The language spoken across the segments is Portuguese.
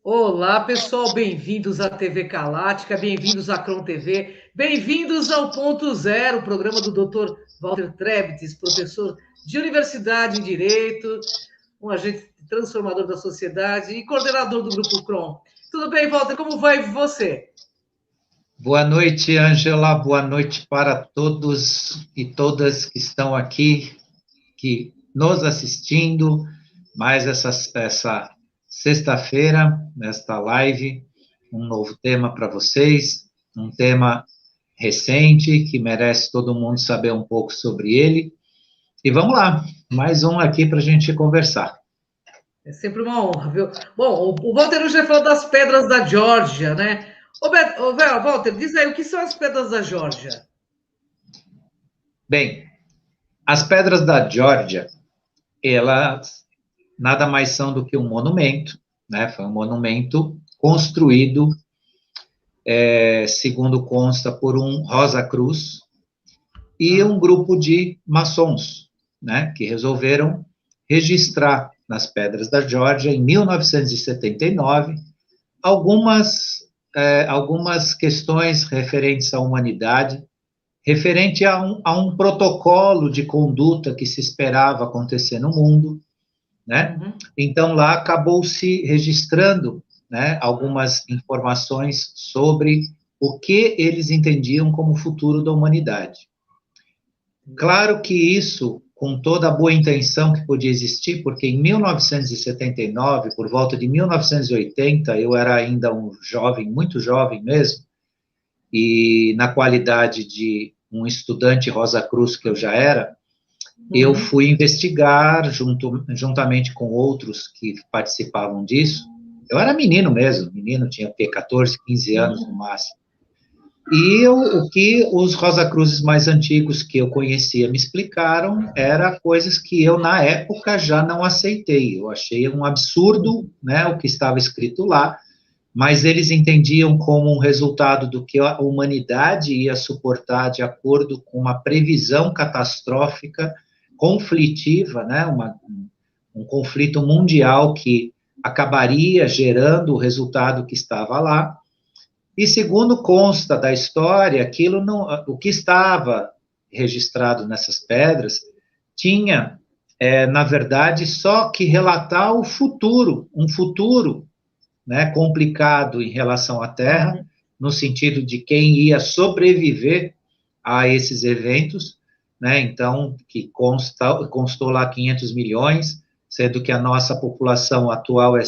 Olá, pessoal, bem-vindos à TV Calática, bem-vindos à Cron TV, bem-vindos ao Ponto Zero, o programa do Dr. Walter Trebtes, professor de Universidade em Direito, um agente transformador da sociedade e coordenador do Grupo Cron. Tudo bem, Walter? Como vai você? Boa noite, Ângela. Boa noite para todos e todas que estão aqui, que nos assistindo. Mais essa sexta-feira, nesta live, um novo tema para vocês, um tema recente que merece todo mundo saber um pouco sobre ele. E vamos lá, mais um aqui para a gente conversar. É sempre uma honra, viu? Bom, o Walter já falou das pedras da Geórgia, né? Walter, diz aí, o que são as pedras da Geórgia? Bem, as pedras da Geórgia, elas nada mais são do que um monumento, né? Foi um monumento construído, segundo consta, por um Rosa Cruz e um grupo de maçons, né? Que resolveram registrar nas Pedras da Geórgia, em 1979, algumas questões referentes à humanidade, referente a um protocolo de conduta que se esperava acontecer no mundo, né? Uhum. Então, lá acabou se registrando, né, algumas informações sobre o que eles entendiam como o futuro da humanidade. Claro que isso, com toda a boa intenção que podia existir, porque em 1979, por volta de 1980, eu era ainda um jovem, muito jovem mesmo, e na qualidade de um estudante Rosa Cruz que eu já era, eu fui investigar, juntamente com outros que participavam disso. Eu era menino mesmo, menino, tinha 14, 15 anos no máximo. E o que os Rosa Cruzes mais antigos que eu conhecia me explicaram era coisas que eu, na época, já não aceitei. Eu achei um absurdo, né, o que estava escrito lá, mas eles entendiam como um resultado do que a humanidade ia suportar de acordo com uma previsão catastrófica, conflitiva, né, um conflito mundial que acabaria gerando o resultado que estava lá. E segundo consta da história, aquilo não, o que estava registrado nessas pedras tinha, na verdade, só que relatar o futuro, um futuro, né, complicado em relação à Terra, no sentido de quem ia sobreviver a esses eventos, né? Então, que constou lá 500 milhões, sendo que a nossa população atual é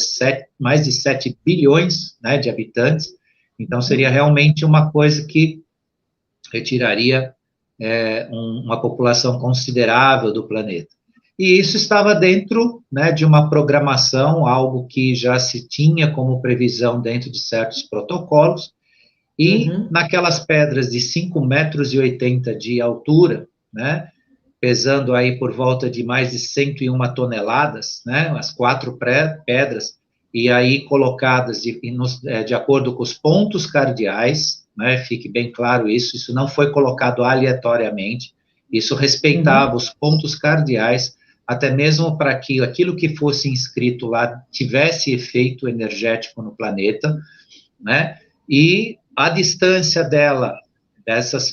mais de 7 bilhões, né, de habitantes. Então, seria realmente uma coisa que retiraria uma população considerável do planeta. E isso estava dentro, né, de uma programação, algo que já se tinha como previsão dentro de certos protocolos, e naquelas pedras de 5,80 metros de altura, né, pesando aí por volta de mais de 101 toneladas, né, as 4 pedras, e aí colocadas de acordo com os pontos cardeais, né, fique bem claro isso não foi colocado aleatoriamente, isso respeitava os pontos cardeais, até mesmo para que aquilo que fosse inscrito lá tivesse efeito energético no planeta, né, e a distância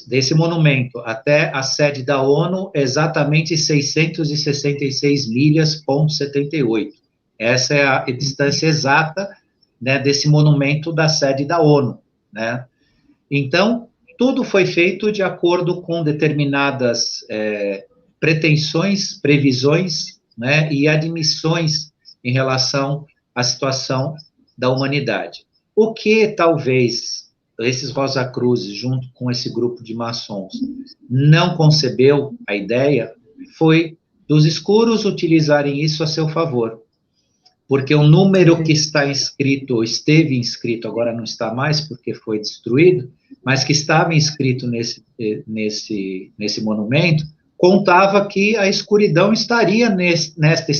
desse monumento até a sede da ONU é exatamente 666 milhas, ponto 78. Essa é a distância exata, né, desse monumento da sede da ONU, né? Então, tudo foi feito de acordo com determinadas pretensões, previsões, né, e admissões em relação à situação da humanidade. O que talvez esses Rosa Cruzes, junto com esse grupo de maçons, não concebeu a ideia foi dos escuros utilizarem isso a seu favor. Porque o número que está inscrito, ou esteve inscrito, agora não está mais porque foi destruído, mas que estava inscrito nesse monumento, contava que a escuridão estaria nesta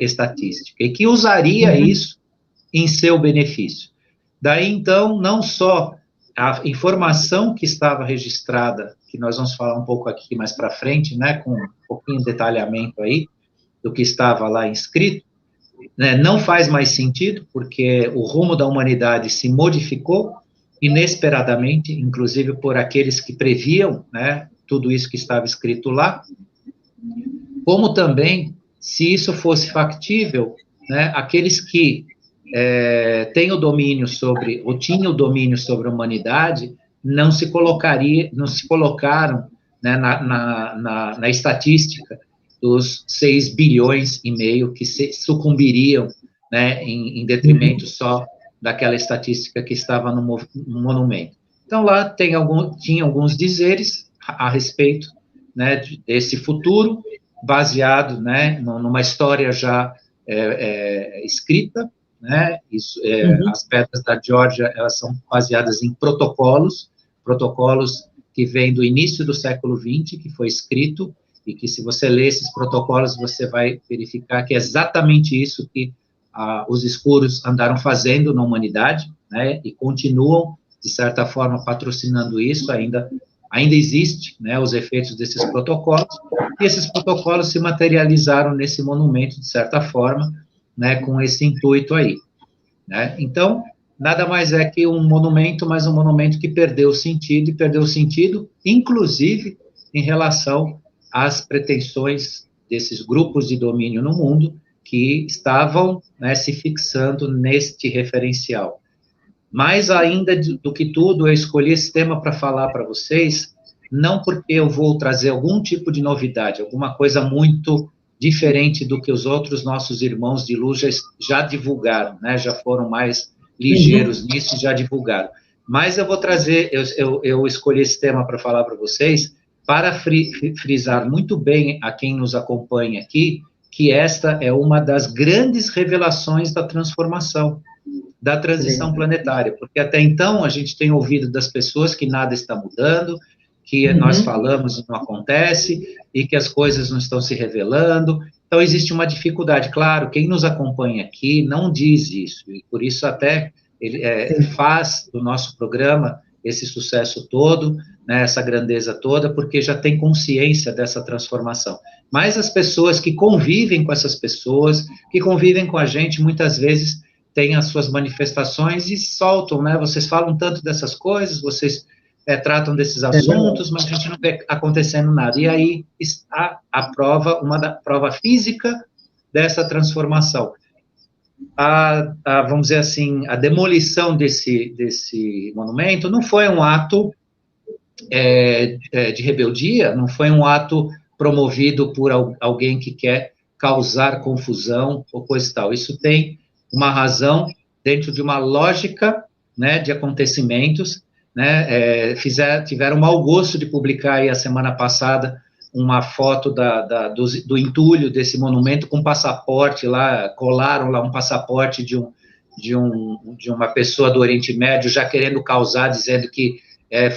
estatística, e que usaria isso em seu benefício. Daí, então, não só a informação que estava registrada, que nós vamos falar um pouco aqui mais para frente, né, com um pouquinho de detalhamento aí, do que estava lá inscrito, né, não faz mais sentido, porque o rumo da humanidade se modificou inesperadamente, inclusive por aqueles que previam, né, tudo isso que estava escrito lá, como também, se isso fosse factível, né, aqueles que têm o domínio sobre, ou tinham o domínio sobre a humanidade, não se colocaram, né, na estatística dos 6 bilhões e meio que sucumbiriam, né, em detrimento só daquela estatística que estava no monumento. Então, lá tinha alguns dizeres a respeito, né, desse futuro, baseado, né, numa história já escrita, né, as pedras da Geórgia, elas são baseadas em protocolos que vêm do início do século XX, que foi escrito, e que se você ler esses protocolos, você vai verificar que é exatamente isso que os escuros andaram fazendo na humanidade, né, e continuam, de certa forma, patrocinando isso, ainda existe, né, os efeitos desses protocolos, e esses protocolos se materializaram nesse monumento, de certa forma, né, com esse intuito aí, né. Então, nada mais é que um monumento, mas um monumento que perdeu sentido, e perdeu sentido, inclusive, em relação às pretensões desses grupos de domínio no mundo, que estavam, né, se fixando neste referencial. Mais ainda do que tudo, eu escolhi esse tema para falar para vocês, não porque eu vou trazer algum tipo de novidade, alguma coisa muito diferente do que os outros nossos irmãos de luz já divulgaram, né, já foram mais ligeiros nisso, já divulgaram. Mas eu vou trazer, eu escolhi esse tema para falar para vocês, para frisar muito bem a quem nos acompanha aqui, que esta é uma das grandes revelações da transformação, da transição planetária, porque até então a gente tem ouvido das pessoas que nada está mudando, que nós falamos e não acontece, e que as coisas não estão se revelando. Então existe uma dificuldade. Claro, quem nos acompanha aqui não diz isso, e por isso até ele faz do nosso programa esse sucesso todo, né, essa grandeza toda, porque já tem consciência dessa transformação. Mas as pessoas que convivem com essas pessoas, que convivem com a gente, muitas vezes têm as suas manifestações e soltam, né, vocês falam tanto dessas coisas, vocês tratam desses assuntos, mas a gente não vê acontecendo nada. E aí está a prova, uma prova física dessa transformação. Vamos dizer assim, a demolição desse monumento não foi um ato de rebeldia, não foi um ato promovido por alguém que quer causar confusão ou coisa e tal. Isso tem uma razão dentro de uma lógica, né, de acontecimentos, né, tiveram o mau gosto de publicar aí a semana passada uma foto do entulho desse monumento com passaporte lá, colaram lá um passaporte de uma pessoa do Oriente Médio já querendo causar, dizendo que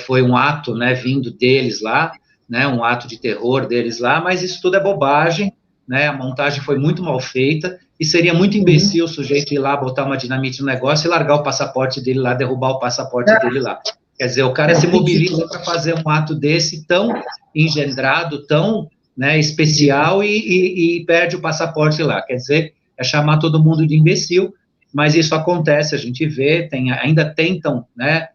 foi um ato, né, vindo deles lá, né, um ato de terror deles lá, mas isso tudo é bobagem, né, a montagem foi muito mal feita, e seria muito imbecil o sujeito ir lá, botar uma dinamite no negócio e largar o passaporte dele lá, derrubar o passaporte dele lá. Quer dizer, o cara se mobiliza para fazer um ato desse tão engendrado, tão, né, especial, e perde o passaporte lá. Quer dizer, é chamar todo mundo de imbecil, mas isso acontece, a gente vê, ainda tentam, né,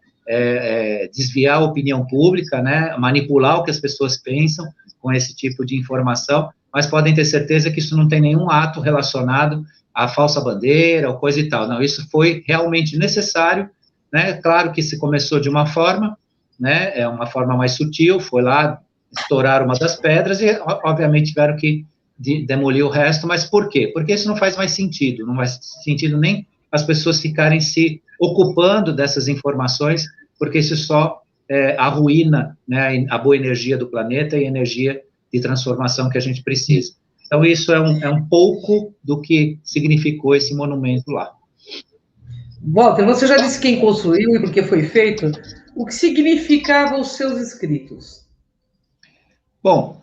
desviar a opinião pública, né, manipular o que as pessoas pensam com esse tipo de informação, mas podem ter certeza que isso não tem nenhum ato relacionado à falsa bandeira ou coisa e tal. Não, isso foi realmente necessário, né? Claro que se começou de uma forma, né, uma forma mais sutil, foi lá estourar uma das pedras e, obviamente, tiveram que demolir o resto, mas por quê? Porque isso não faz mais sentido, não faz sentido nem as pessoas ficarem se ocupando dessas informações, porque isso só arruína, né, a boa energia do planeta e a energia de transformação que a gente precisa. Então, isso é um pouco do que significou esse monumento lá. Walter, você já disse quem construiu e por que foi feito? O que significavam os seus escritos? Bom,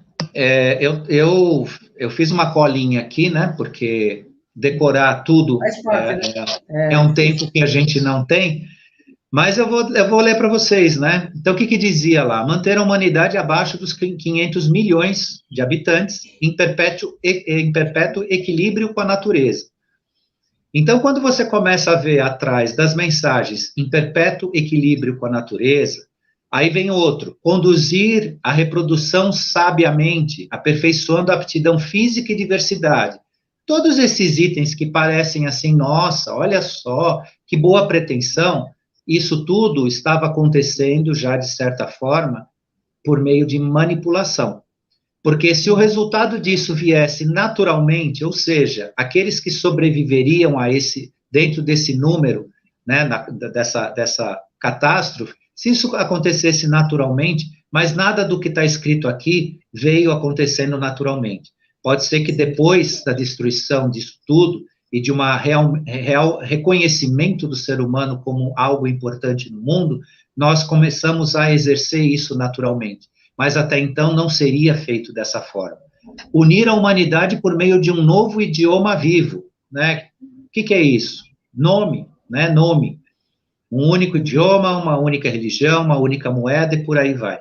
eu fiz uma colinha aqui, né, porque decorar tudo é um tempo que a gente não tem, mas eu vou ler para vocês, né? Então, o que dizia lá? Manter a humanidade abaixo dos 500 milhões de habitantes em perpétuo equilíbrio com a natureza. Então, quando você começa a ver atrás das mensagens em perpétuo equilíbrio com a natureza, aí vem outro, conduzir a reprodução sabiamente, aperfeiçoando a aptidão física e diversidade. Todos esses itens que parecem assim, nossa, olha só, que boa pretensão, isso tudo estava acontecendo já, de certa forma, por meio de manipulação. Porque se o resultado disso viesse naturalmente, ou seja, aqueles que sobreviveriam a dentro desse número, né, dessa catástrofe, se isso acontecesse naturalmente, mas nada do que está escrito aqui veio acontecendo naturalmente. Pode ser que depois da destruição disso tudo e de uma real reconhecimento do ser humano como algo importante no mundo, nós começamos a exercer isso naturalmente. Mas até então não seria feito dessa forma. Unir a humanidade por meio de um novo idioma vivo, né? O que é isso? Nome, né? Nome. Um único idioma, uma única religião, uma única moeda e por aí vai.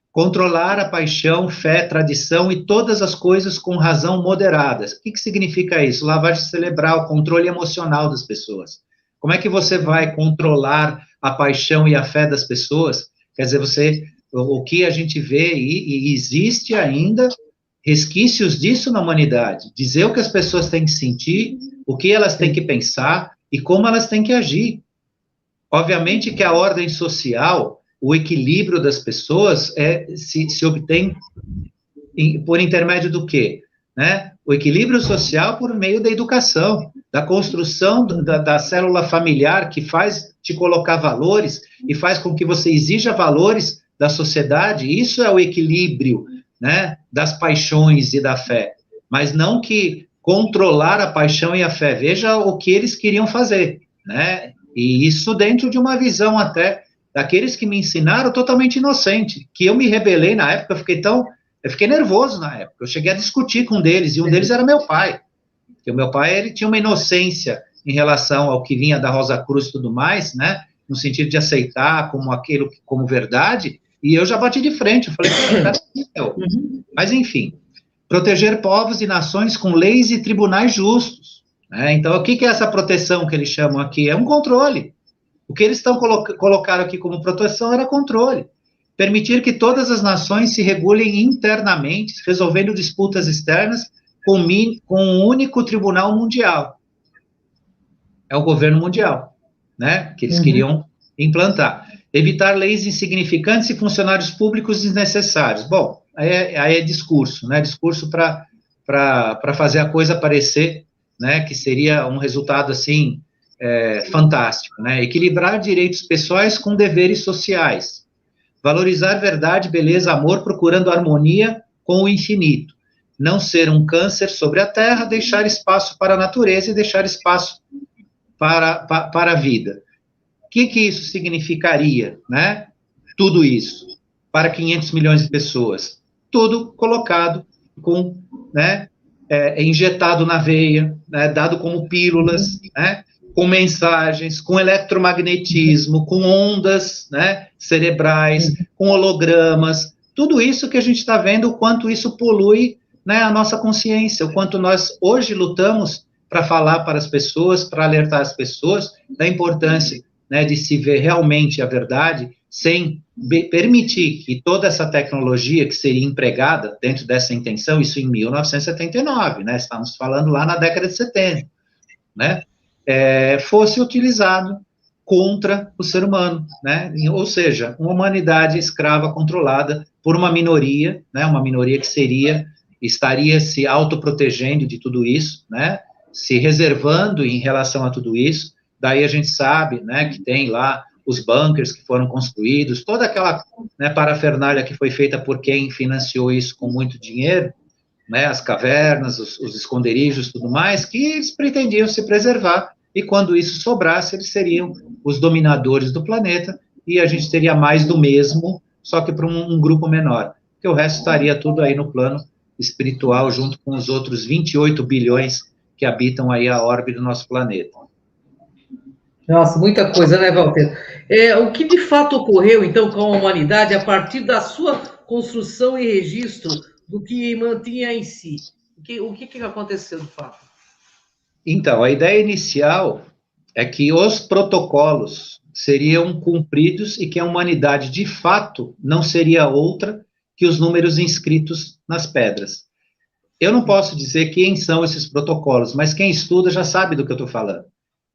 Controlar a paixão, fé, tradição e todas as coisas com razão moderadas. O que significa isso? Lavagem cerebral, controle emocional das pessoas. Como é que você vai controlar a paixão e a fé das pessoas? Quer dizer, o que a gente vê, e existe ainda resquícios disso na humanidade. Dizer o que as pessoas têm que sentir, o que elas têm que pensar e como elas têm que agir. Obviamente que a ordem social, o equilíbrio das pessoas se obtém por intermédio do quê? Né? O equilíbrio social por meio da educação, da construção da célula familiar que faz te colocar valores e faz com que você exija valores da sociedade. Isso é o equilíbrio, né, das paixões e da fé. Mas não que controlar a paixão e a fé. Veja o que eles queriam fazer, né? E isso dentro de uma visão até daqueles que me ensinaram totalmente inocente, que eu me rebelei na época, eu fiquei nervoso na época, eu cheguei a discutir com um deles, e um deles era meu pai, porque o meu pai, ele tinha uma inocência em relação ao que vinha da Rosa Cruz e tudo mais, né, no sentido de aceitar como aquilo, como verdade, e eu já bati de frente, eu falei, mas enfim, proteger povos e nações com leis e tribunais justos, né? Então, o que é essa proteção que eles chamam aqui? É um controle. O que eles colocaram aqui como proteção era controle. Permitir que todas as nações se regulem internamente, resolvendo disputas externas com um único tribunal mundial. É o governo mundial, né? Que eles queriam implantar. Evitar leis insignificantes e funcionários públicos desnecessários. Bom, aí é discurso, né? Discurso para fazer a coisa parecer, né, que seria um resultado, assim, fantástico, né? Equilibrar direitos pessoais com deveres sociais. Valorizar verdade, beleza, amor, procurando harmonia com o infinito. Não ser um câncer sobre a terra, deixar espaço para a natureza e deixar espaço para a vida. O que isso significaria, né? Tudo isso, para 500 milhões de pessoas. Tudo colocado com, né, injetado na veia, né, dado como pílulas, né, com mensagens, com eletromagnetismo, com ondas, né, cerebrais, com hologramas, tudo isso que a gente está vendo, o quanto isso polui, né, a nossa consciência, o quanto nós hoje lutamos para falar para as pessoas, para alertar as pessoas da importância, né, de se ver realmente a verdade, sem permitir que toda essa tecnologia que seria empregada dentro dessa intenção, isso em 1979, né, estamos falando lá na década de 70, né, fosse utilizado contra o ser humano, né, ou seja, uma humanidade escrava controlada por uma minoria, né, uma minoria que estaria se autoprotegendo de tudo isso, né, se reservando em relação a tudo isso. Daí a gente sabe, né, que tem lá os bunkers que foram construídos, toda aquela, né, parafernália que foi feita por quem financiou isso com muito dinheiro, né, as cavernas, os esconderijos, tudo mais, que eles pretendiam se preservar, e quando isso sobrasse, eles seriam os dominadores do planeta, e a gente teria mais do mesmo, só que para um grupo menor, porque o resto estaria tudo aí no plano espiritual, junto com os outros 28 bilhões que habitam aí a órbita do nosso planeta. Nossa, muita coisa, né, Walter? O que de fato ocorreu, então, com a humanidade a partir da sua construção e registro do que mantinha em si? O que aconteceu, de fato? Então, a ideia inicial é que os protocolos seriam cumpridos e que a humanidade, de fato, não seria outra que os números inscritos nas pedras. Eu não posso dizer quem são esses protocolos, mas quem estuda já sabe do que eu estou falando.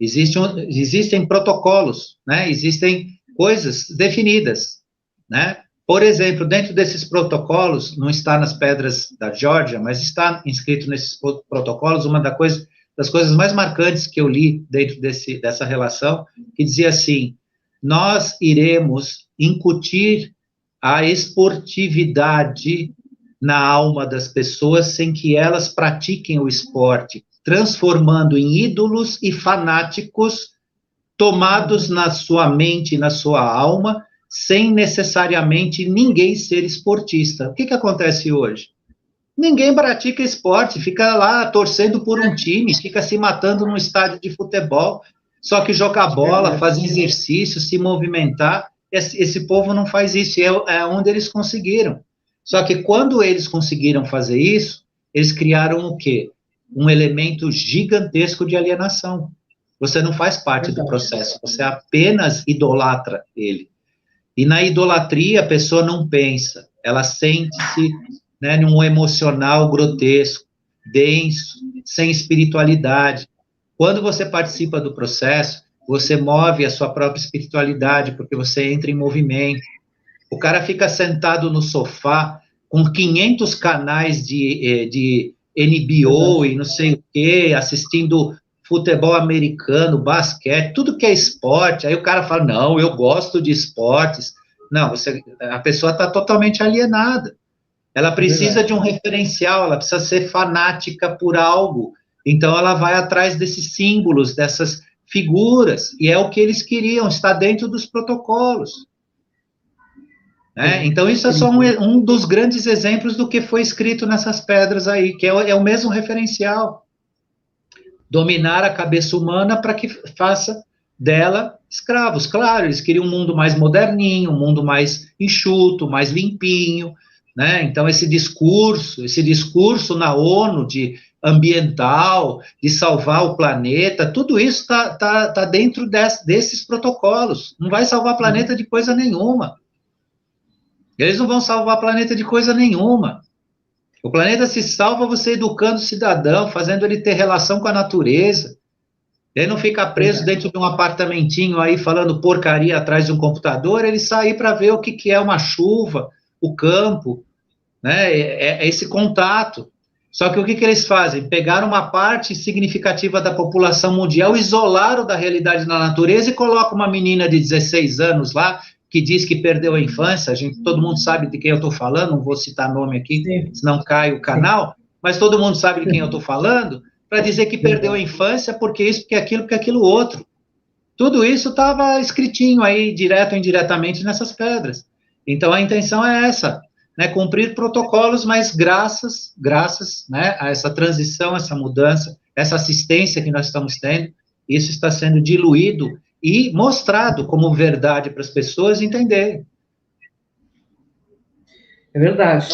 Existem protocolos, né? Existem coisas definidas, né? Por exemplo, dentro desses protocolos, não está nas pedras da Geórgia, mas está inscrito nesses protocolos uma das coisas mais marcantes que eu li dentro dessa relação, que dizia assim: nós iremos incutir a esportividade na alma das pessoas sem que elas pratiquem o esporte, transformando em ídolos e fanáticos tomados na sua mente, na sua alma, sem necessariamente ninguém ser esportista. O que acontece hoje? Ninguém pratica esporte, fica lá torcendo por um time, fica se matando num estádio de futebol, só que jogar bola, fazer exercício, se movimentar, esse povo não faz isso, é onde eles conseguiram. Só que quando eles conseguiram fazer isso, eles criaram o quê? Um elemento gigantesco de alienação. Você não faz parte do processo, você apenas idolatra ele. E na idolatria, a pessoa não pensa, ela sente-se, né, num emocional grotesco, denso, sem espiritualidade. Quando você participa do processo, você move a sua própria espiritualidade, porque você entra em movimento. O cara fica sentado no sofá com 500 canais de NBO e não sei o quê, assistindo futebol americano, basquete, tudo que é esporte. Aí o cara fala, não, eu gosto de esportes. Não, a pessoa está totalmente alienada. Ela precisa de um referencial, ela precisa ser fanática por algo. Então, ela vai atrás desses símbolos, dessas figuras, e é o que eles queriam, está dentro dos protocolos. Né? Então, isso é só um dos grandes exemplos do que foi escrito nessas pedras aí, que é o mesmo referencial. Dominar a cabeça humana para que faça dela escravos. Claro, eles queriam um mundo mais moderninho, um mundo mais enxuto, mais limpinho, né? Então, esse discurso na ONU de ambiental, de salvar o planeta, tudo isso tá dentro desses protocolos. Não vai salvar o planeta de coisa nenhuma. Eles não vão salvar o planeta de coisa nenhuma. O planeta se salva você educando o cidadão, fazendo ele ter relação com a natureza. Ele não fica preso dentro de um apartamentinho aí falando porcaria atrás de um computador, ele sair para ver o que é uma chuva, o campo, né? É esse contato. Só que o que eles fazem? Pegaram uma parte significativa da população mundial, isolaram da realidade da natureza e colocam uma menina de 16 anos lá, que diz que perdeu a infância, todo mundo sabe de quem eu estou falando, não vou citar nome aqui, senão cai o canal, mas todo mundo sabe de quem eu estou falando, para dizer que perdeu a infância, porque isso, porque aquilo outro. Tudo isso estava escritinho aí, direto ou indiretamente, nessas pedras. Então, a intenção é essa, né, cumprir protocolos, mas graças, né, a essa transição, essa mudança, essa assistência que nós estamos tendo, isso está sendo diluído e mostrado como verdade para as pessoas entenderem. É verdade.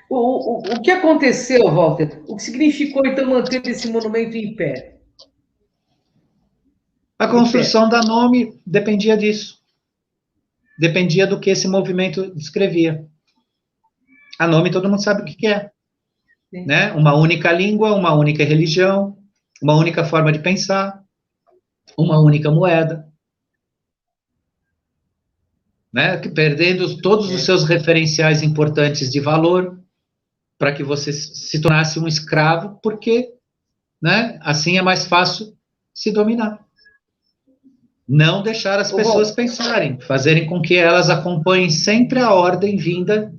O que aconteceu, Walter? O que significou, então, manter esse monumento em pé? A construção da Nome dependia disso. Dependia do que esse movimento descrevia. A Nome todo mundo sabe o que é. Né? Uma única língua, uma única religião, uma única forma de pensar, uma única moeda. Né? Perdendo todos os seus referenciais importantes de valor para que você se tornasse um escravo, porque, né, assim é mais fácil se dominar. Não deixar as pessoas pensarem, fazerem com que elas acompanhem sempre a ordem vinda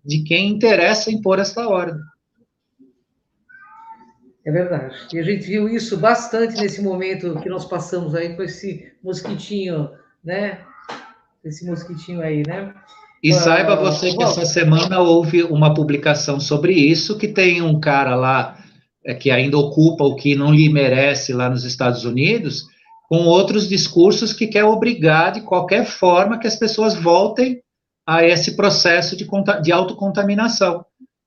de quem interessa impor essa ordem. É verdade. E a gente viu isso bastante nesse momento que nós passamos aí com esse mosquitinho, né? Esse mosquitinho aí, né? E saiba você que essa semana houve uma publicação sobre isso, que tem um cara lá que ainda ocupa o que não lhe merece lá nos Estados Unidos, com outros discursos que quer obrigar de qualquer forma que as pessoas voltem a esse processo de autocontaminação.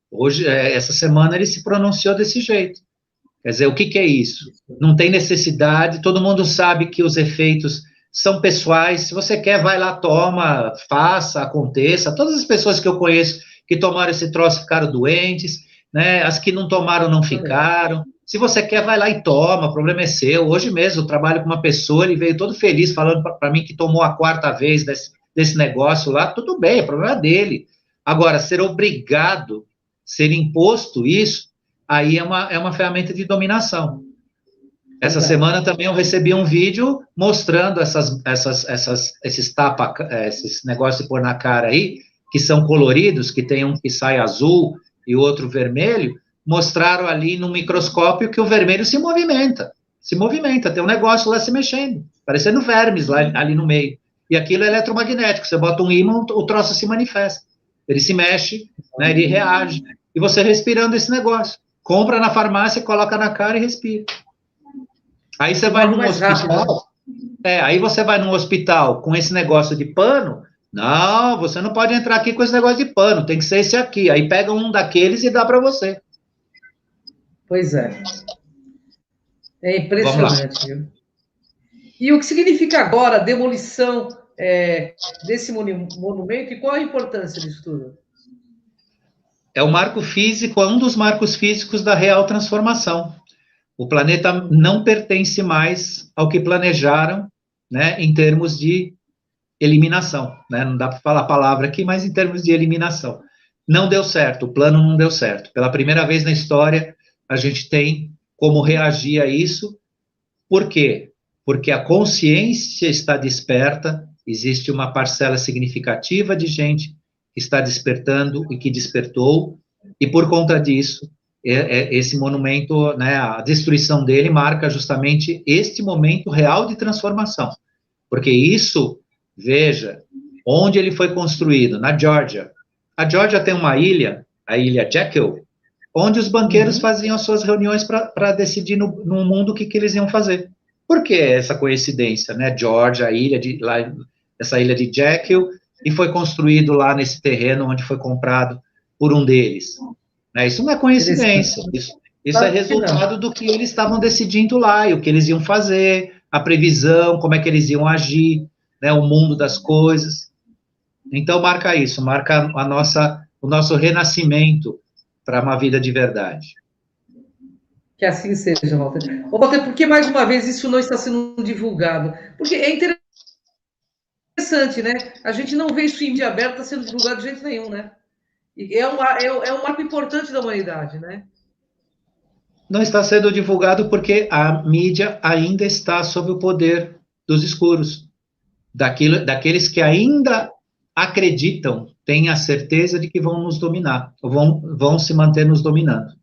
Hoje, essa semana, ele se pronunciou desse jeito. Quer dizer, o que, que é isso? Não tem necessidade, todo mundo sabe que os efeitos são pessoais, se você quer, vai lá, toma, faça, aconteça. Todas as pessoas que eu conheço que tomaram esse troço ficaram doentes, né? As que não tomaram não ficaram. Se você quer, vai lá e toma, o problema é seu. Hoje mesmo eu trabalho com uma pessoa, ele veio todo feliz falando para mim que tomou a 4ª vez desse negócio lá, tudo bem, é problema dele. Agora, ser obrigado, ser imposto isso, aí é uma ferramenta de dominação. Essa semana também eu recebi um vídeo mostrando esses negócios de pôr na cara aí, que são coloridos, que tem um que sai azul e outro vermelho, mostraram ali no microscópio que o vermelho se movimenta, tem um negócio lá se mexendo, parecendo vermes lá, ali no meio. E aquilo é eletromagnético, você bota um ímã, o troço se manifesta. Ele se mexe, né, ele reage. E você respirando esse negócio. Compra na farmácia, coloca na cara e respira. Aí você vai num hospital, aí você vai num hospital com esse negócio de pano, não, você não pode entrar aqui com esse negócio de pano, tem que ser esse aqui. Aí pega um daqueles e dá para você. Pois é. É impressionante, viu? E o que significa agora a demolição desse monumento e qual a importância disso tudo? É o marco físico, é um dos marcos físicos da real transformação. O planeta não pertence mais ao que planejaram, né, em termos de eliminação, né? Não dá para falar a palavra aqui, mas em termos de eliminação. Não deu certo, o plano não deu certo. Pela primeira vez na história, a gente tem como reagir a isso. Por quê? Porque a consciência está desperta, existe uma parcela significativa de gente que está despertando e que despertou, e por conta disso, esse monumento, né, a destruição dele marca justamente este momento real de transformação. Porque isso, veja, onde ele foi construído, na Geórgia. A Geórgia tem uma ilha, a ilha Jekyll, onde os banqueiros faziam as suas reuniões para decidir no mundo o que eles iam fazer. Por que essa coincidência, né? Geórgia, essa ilha de Jekyll, e foi construído lá nesse terreno onde foi comprado por um deles. Né? Isso não é coincidência, isso é resultado do que eles estavam decidindo lá, e o que eles iam fazer, a previsão, como é que eles iam agir, né? O mundo das coisas. Então, marca isso, marca o nosso renascimento para uma vida de verdade. Que assim seja, Walter. Walter, por que mais uma vez isso não está sendo divulgado? Porque é interessante, né? A gente não vê isso em mídia aberta sendo divulgado de jeito nenhum, né? E é um marco importante da humanidade, né? Não está sendo divulgado porque a mídia ainda está sob o poder dos escuros, daqueles que ainda acreditam, têm a certeza de que vão nos dominar, vão se manter nos dominando.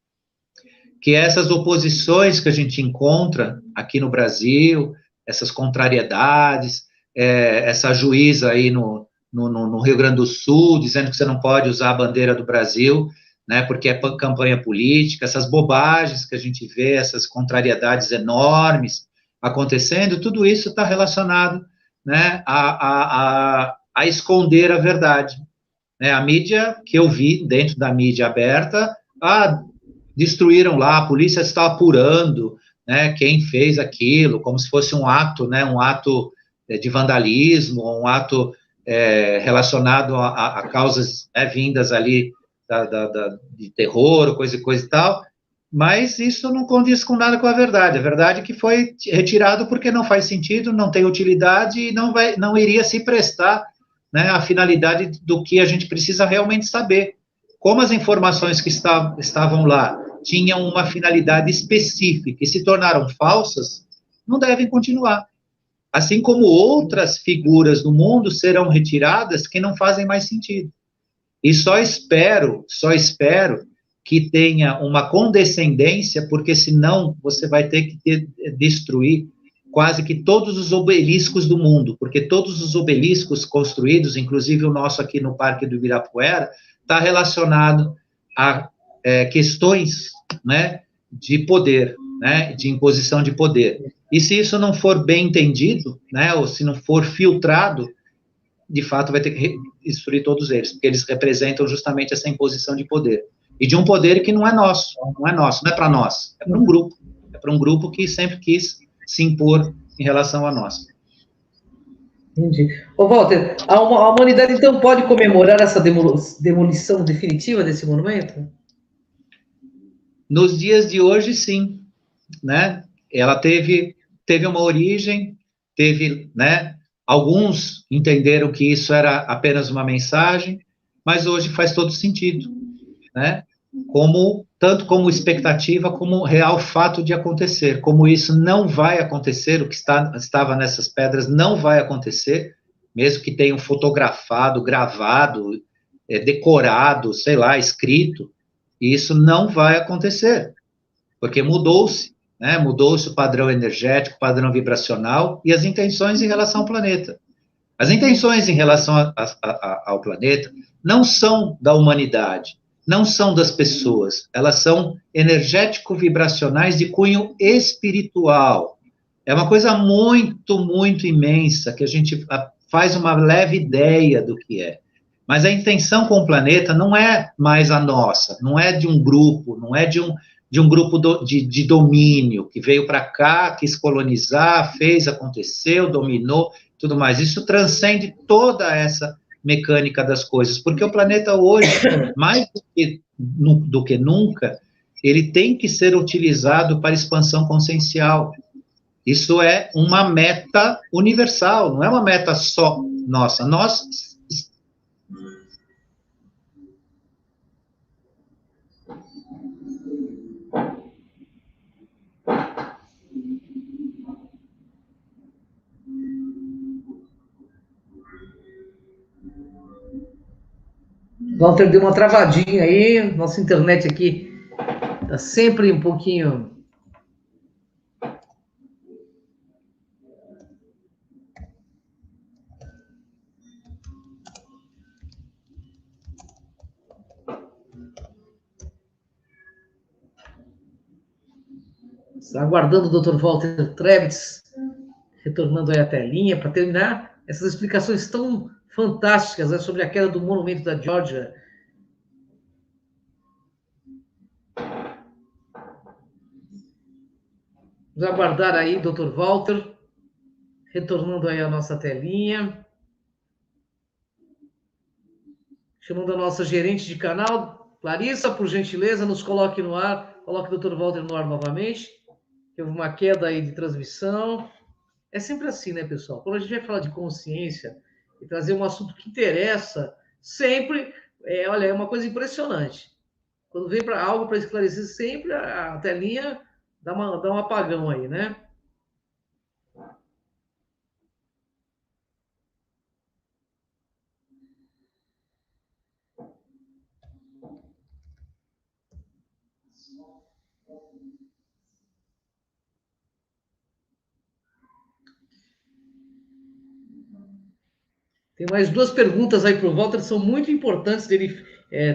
Que essas oposições que a gente encontra aqui no Brasil, essas contrariedades, essa juíza aí no Rio Grande do Sul, dizendo que você não pode usar a bandeira do Brasil, né, porque é campanha política, essas bobagens que a gente vê, essas contrariedades enormes acontecendo, tudo isso está relacionado, né, a esconder a verdade. Né, a mídia, que eu vi dentro da mídia aberta, destruíram lá, a polícia está apurando, né, quem fez aquilo, como se fosse um ato, né, de vandalismo, um ato relacionado a causas vindas ali de terror, coisa e tal, mas isso não condiz com nada com a verdade é que foi retirado porque não faz sentido, não tem utilidade e não iria se prestar, né, à finalidade do que a gente precisa realmente saber. Como as informações que estavam lá tinham uma finalidade específica e se tornaram falsas, não devem continuar. Assim como outras figuras do mundo serão retiradas que não fazem mais sentido. E só espero que tenha uma condescendência, porque senão você vai ter que destruir quase que todos os obeliscos do mundo, porque todos os obeliscos construídos, inclusive o nosso aqui no Parque do Ibirapuera, está relacionado a questões, né, de poder, né, de imposição de poder. E se isso não for bem entendido, né, ou se não for filtrado, de fato vai ter que destruir todos eles, porque eles representam justamente essa imposição de poder. e de um poder que não é nosso, não é nosso, não é para nós, é para um grupo que sempre quis se impor em relação a nós. Entendi. Ô, Walter, a humanidade, então, pode comemorar essa demolição definitiva desse monumento? Nos dias de hoje, sim, né? Ela teve uma origem, né? Alguns entenderam que isso era apenas uma mensagem, mas hoje faz todo sentido, né? Tanto como expectativa, como real fato de acontecer. Como isso não vai acontecer, o que estava nessas pedras não vai acontecer, mesmo que tenham fotografado, gravado, decorado, sei lá, escrito, isso não vai acontecer, porque mudou-se, né? Mudou-se o padrão energético, o padrão vibracional e as intenções em relação ao planeta. As intenções em relação ao planeta não são da humanidade, não são das pessoas, elas são energético-vibracionais de cunho espiritual. É uma coisa muito, muito imensa, que a gente faz uma leve ideia do que é. Mas a intenção com o planeta não é mais a nossa, não é de um grupo, não é de um grupo de domínio, que veio para cá, quis colonizar, fez, aconteceu, dominou, tudo mais. Isso transcende toda essa mecânica das coisas, porque o planeta hoje, mais do que nunca, ele tem que ser utilizado para expansão consciencial. Isso é uma meta universal, não é uma meta só nossa. Walter deu uma travadinha aí, nossa internet aqui tá sempre um pouquinho. Está aguardando o Dr. Walter Trebitz, retornando aí à telinha, para terminar essas explicações tão fantásticas, né, sobre a queda do monumento da Geórgia. Vamos aguardar aí, Dr. Walter, retornando aí à nossa telinha. Chamando a nossa gerente de canal, Clarissa, por gentileza, nos coloque no ar, coloque o Dr. Walter no ar novamente. Teve uma queda aí de transmissão. É sempre assim, né, pessoal? Quando a gente vai falar de consciência e trazer um assunto que interessa, sempre, olha, é uma coisa impressionante. Quando vem para algo para esclarecer, sempre a telinha dá um apagão aí, né? Tem mais duas perguntas aí para o Walter, são muito importantes dele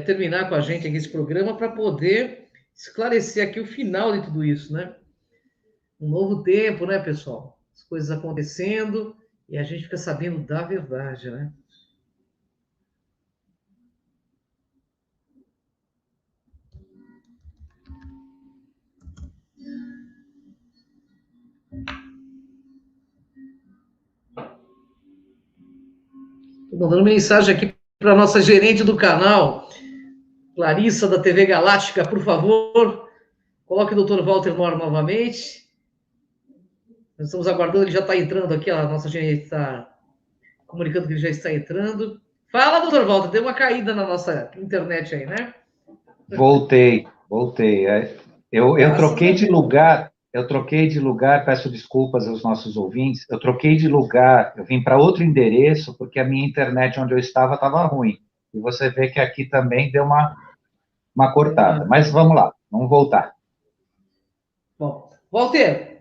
terminar com a gente aqui esse programa para poder esclarecer aqui o final de tudo isso, né? Um novo tempo, né, pessoal? As coisas acontecendo e a gente fica sabendo da verdade, né? Estou mandando mensagem aqui para a nossa gerente do canal, Clarissa, da TV Galáctica, por favor, coloque o Dr. Walter no ar novamente. Nós estamos aguardando, ele já está entrando aqui, a nossa gerente está comunicando que ele já está entrando. Fala, Dr. Walter, deu uma caída na nossa internet aí, né? Voltei. Eu troquei de lugar, peço desculpas aos nossos ouvintes, eu troquei de lugar, eu vim para outro endereço, porque a minha internet onde eu estava ruim. E você vê que aqui também deu uma cortada. Mas vamos lá, vamos voltar. Bom, Walter,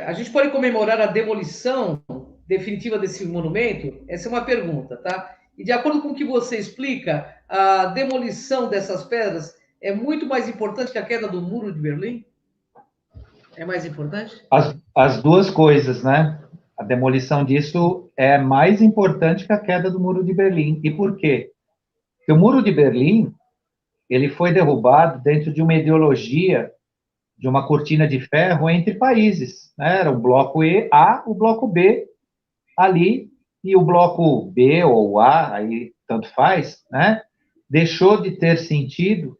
a gente pode comemorar a demolição definitiva desse monumento? Essa é uma pergunta, tá? E de acordo com o que você explica, a demolição dessas pedras é muito mais importante que a queda do Muro de Berlim? É mais importante? As duas coisas, né? A demolição disso é mais importante que a queda do Muro de Berlim. E por quê? Porque o Muro de Berlim, ele foi derrubado dentro de uma ideologia, de uma cortina de ferro entre países, né? Era o bloco A, o bloco B ali, e o bloco B ou A, aí tanto faz, né? Deixou de ter sentido,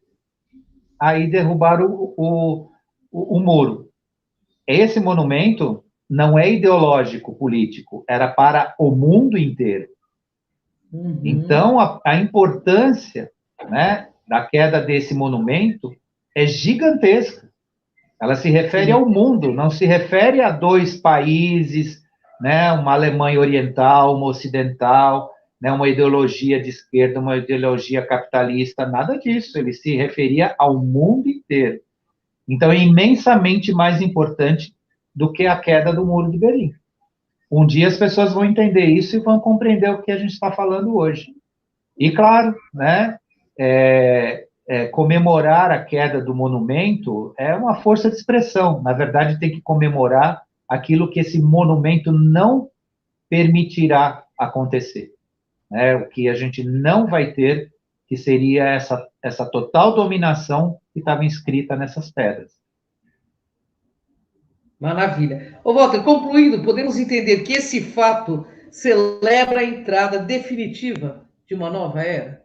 aí derrubaram o muro. Esse monumento não é ideológico político, era para o mundo inteiro. Uhum. Então, a importância, né, da queda desse monumento é gigantesca. Ela se refere ao mundo, não se refere a dois países, né, uma Alemanha oriental, uma ocidental, né, uma ideologia de esquerda, uma ideologia capitalista, nada disso. Ele se referia ao mundo inteiro. Então, é imensamente mais importante do que a queda do Muro de Berlim. Um dia as pessoas vão entender isso e vão compreender o que a gente está falando hoje. E, claro, né, comemorar a queda do monumento é uma força de expressão. Na verdade, tem que comemorar aquilo que esse monumento não permitirá acontecer. Né? O que a gente não vai ter, que seria essa total dominação que estava inscrita nessas pedras. Maravilha. Ô, Walter, concluindo, podemos entender que esse fato celebra a entrada definitiva de uma nova era?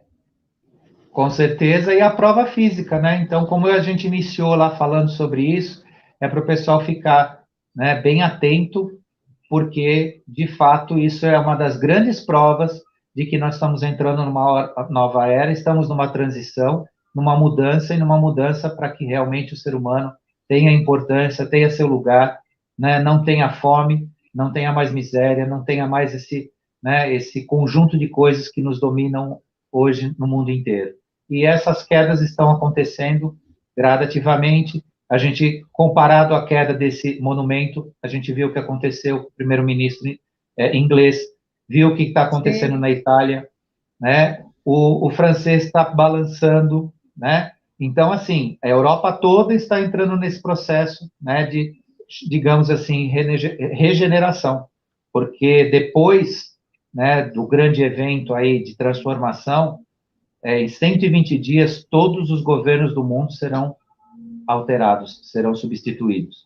Com certeza, e a prova física, né? Então, como a gente iniciou lá falando sobre isso, é para o pessoal ficar, né, bem atento, porque, de fato, isso é uma das grandes provas de que nós estamos entrando numa nova era, estamos numa transição, numa mudança para que realmente o ser humano tenha importância, tenha seu lugar, né? Não tenha fome, não tenha mais miséria, não tenha mais esse conjunto de coisas que nos dominam hoje no mundo inteiro. E essas quedas estão acontecendo gradativamente. A gente, comparado à queda desse monumento, a gente viu o que aconteceu com o primeiro-ministro inglês, viu o que está acontecendo na Itália, né? O francês está balançando, né? Então, assim, a Europa toda está entrando nesse processo, né, de, digamos assim, regeneração, porque depois, né, do grande evento aí de transformação, em 120 dias, todos os governos do mundo serão alterados, serão substituídos.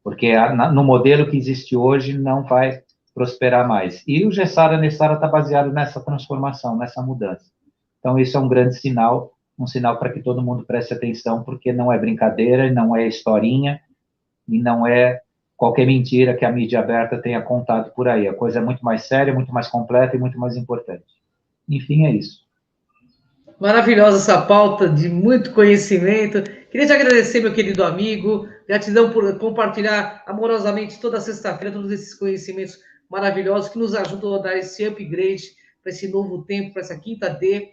Porque no modelo que existe hoje não vai prosperar mais. E o Gessara Nessara está baseado nessa transformação, nessa mudança. Então, isso é um grande sinal, um sinal para que todo mundo preste atenção, porque não é brincadeira, não é historinha, e não é qualquer mentira que a mídia aberta tenha contado por aí. A coisa é muito mais séria, muito mais completa e muito mais importante. Enfim, é isso. Maravilhosa essa pauta de muito conhecimento. Queria te agradecer, meu querido amigo. Gratidão por compartilhar amorosamente toda sexta-feira todos esses conhecimentos maravilhosos que nos ajudam a dar esse upgrade para esse novo tempo, para essa quinta D.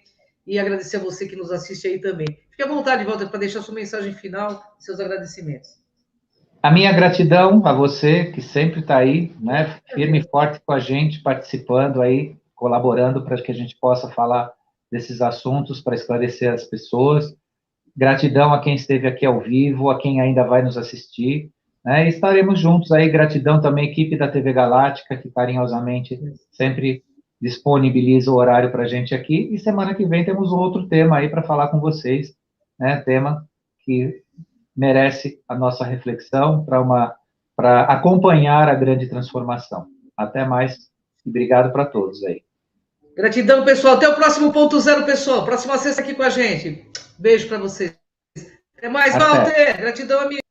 E agradecer a você que nos assiste aí também. Fique à vontade, Walter, para deixar sua mensagem final, seus agradecimentos. A minha gratidão a você, que sempre está aí, né, firme e forte com a gente, participando aí, colaborando para que a gente possa falar desses assuntos, para esclarecer as pessoas. Gratidão a quem esteve aqui ao vivo, a quem ainda vai nos assistir, né, e estaremos juntos aí. Gratidão também à equipe da TV Galáctica, que carinhosamente sempre disponibiliza o horário para a gente aqui, e semana que vem temos outro tema aí para falar com vocês, né, tema que merece a nossa reflexão para acompanhar a grande transformação. Até mais e obrigado para todos aí. Gratidão, pessoal. Até o próximo ponto zero, pessoal. Próxima sexta aqui com a gente. Beijo para vocês. Até mais, Walter. Gratidão, amigo.